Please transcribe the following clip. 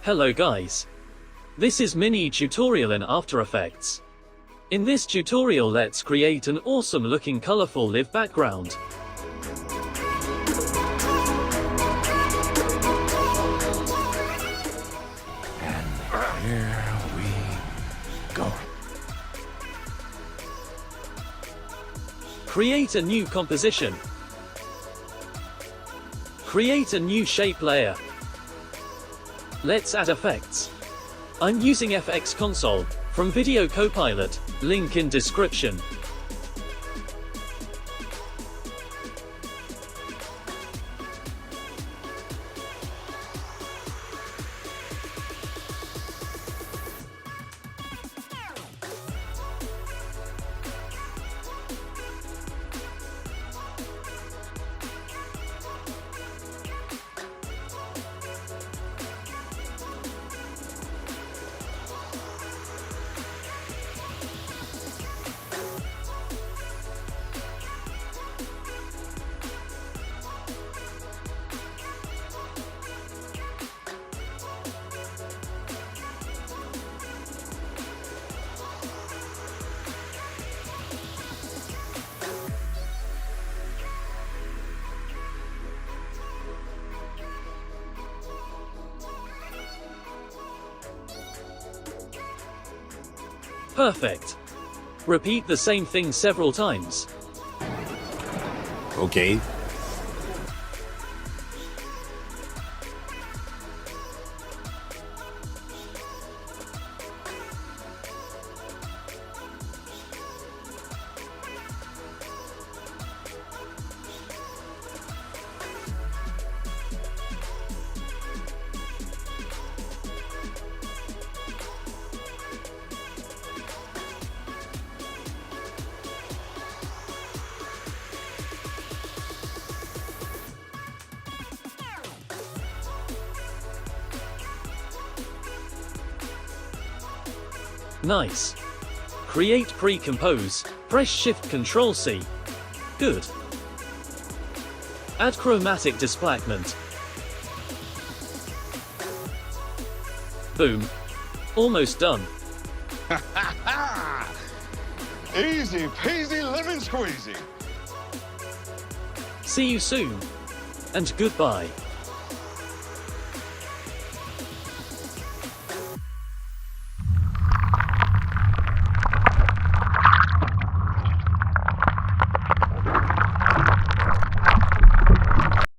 Hello guys. This is mini tutorial in After Effects. In this tutorial let's create an awesome looking colorful live background. And here we go. Create a new composition. Create a new shape layer. Let's add effects. I'm using FX Console from Video Copilot, link in description. Perfect. Repeat the same thing several times. Okay. Nice. Create pre-compose, press Shift-Control-C. Good. Add chromatic displacement. Boom. Almost done. Easy peasy lemon squeezy. See you soon. And goodbye.